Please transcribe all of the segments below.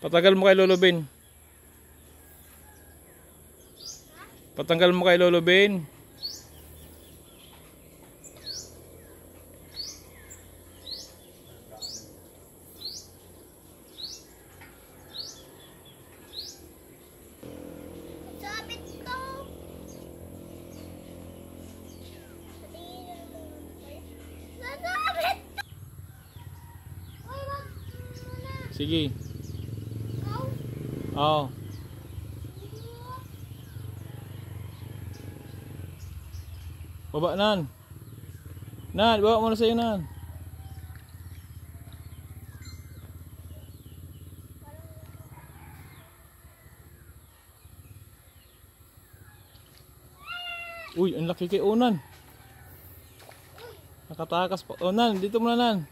Patanggal mo kay Lolo Ben. Patanggal mo kay Lolo Ben. Sige. Oo. Baba nan. Nan, bawa mo na sa'yo nan. Uy, ang laki kay Onan. Nakatakas pa. Oh, nan, dito mo na nan.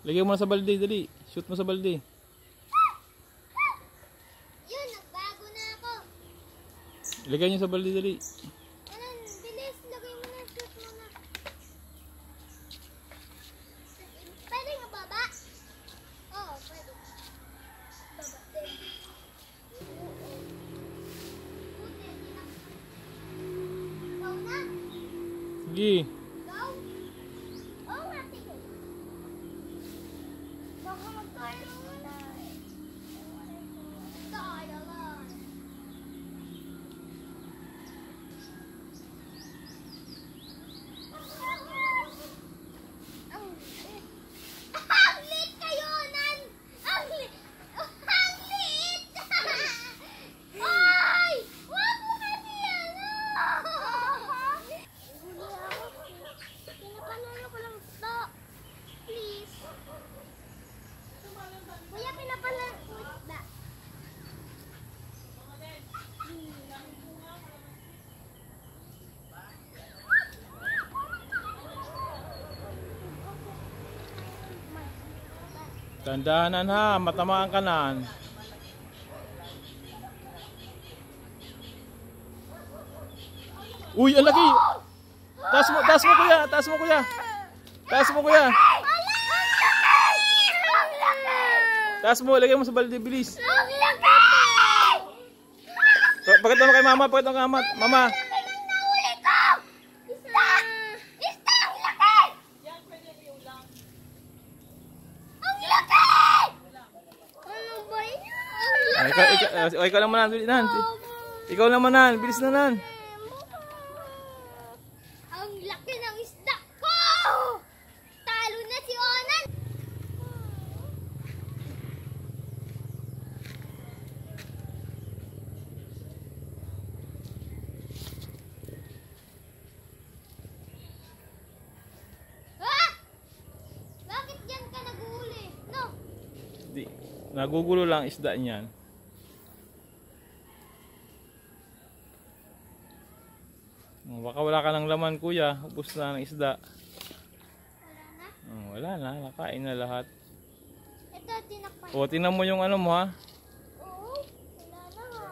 Lagyan mo na sa balde, dali. Shoot mo sa balde. Yun, nagbago na ako. Ilagay niyo sa balde, dali. Anan, bilis. Lagay mo na, shoot mo na. Pwede nga baba? Oo, pwede. Baba din. Ikaw na. Sige. Ikaw? Oo nga, sige. Baka magkano na. Tayo lang. Ang liit kayo, Nan! Ang liit! Ang liit! Ay! Wag mo kasi ano! Pinapanalo ko lang ito. Please. Kuya, pinapanalo ko ito. Dandahanan ha, matamaan ka nan. Uy, ang laki! Taas mo kuya, taas mo kuya. Taas mo kuya. Taas mo, lagay mo sa balde, bilis. Ang laki! Pakita mo kay mama, pakita mo kay mama. Mama. Nahuli ko! Isda! Isda! Ang laki! Ang laki! Ano ba yan? Ikaw lang manan, nan. Ikaw lang manan, bilis na nan. Ang laki ng isda ko! Talo na si Onan! Ah! Bakit dyan ka naguhuli? No? Di, nagugulo lang isda niyan. Baka wala ka ng laman kuya, ubos na ng isda. Wala na? Wala na, nakain na lahat. Ito, tinakpan. O, tingnan mo yung ano mo ha. Oo, wala na nga.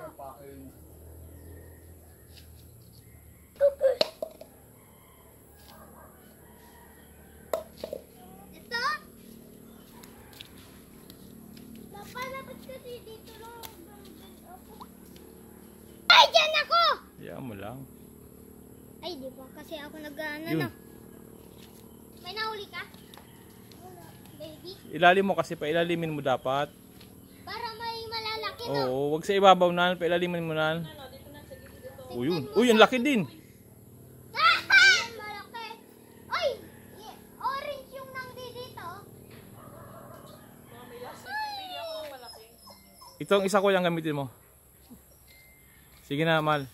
Ito? Dapat kasi dito lang. Ay, dyan ako! Hayaan mo lang. Ay, di ba? Kasi ako nag-ano Yun. na. May nahuli ka? Wala. Baby? Ilalim mo kasi, pailalimin mo dapat. Para may malalaki, no? Oo, wag sa ibabaw nan, pailalimin mo nan. O yun. Uy, ang laki din. Ayan, malaki. Ay! Orange yung nandito. Itong isa ko yung gamitin mo. Sige na, Mal.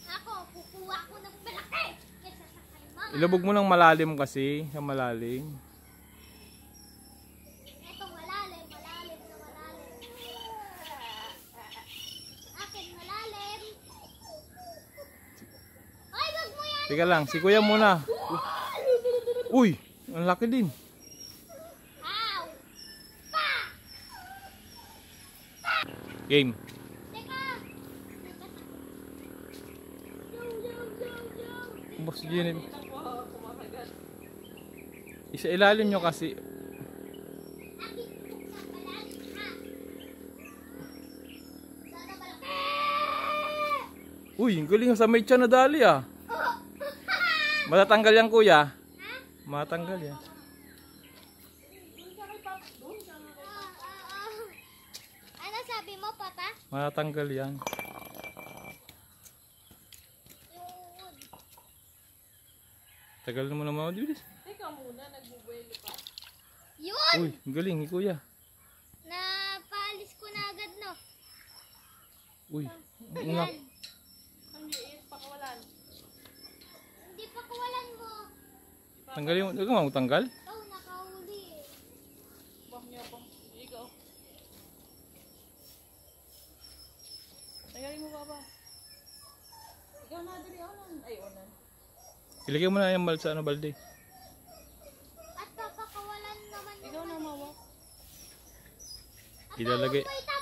Ako, kukuha ko ng malaki. Kesa sa kay mama. Ilubog mo ng malalim kasi, sa malalim. Ito, malalim, malalim na malalim. Akin, malalim. Ay, wag mo yan. Teka lang, si kuya muna. Uy, ang laki din. Ow! Pa! Game. Teka. Boss Jenny. Isa ilalim nyo kasi. Akin, Uy, ang galing sa may tiyan na dali ah. Matatanggal yan kuya. Matatanggal yan. Ano sabi mo, Papa? Matatanggal yan. Tagal naman naman. Bilis. Teka muna, nagbubuelo pa. Yun! Uy, ang galing ni kuya. Napaalis ko na agad, no? Uy, ngak. Ang liit, pakawalan. Hindi pa kawalan mo. Tanggalin mo. Huwag mo tanggal. Oh, nakahuli. Bak niya pa. Ikaw. Tagalin mo, Papa. Ikaw na, dali. Onan. Ay, onan. Ilagay mo na yung sa ano, balde. At papakawalan naman Ikaw na, mawak. Ilalagay. Wait,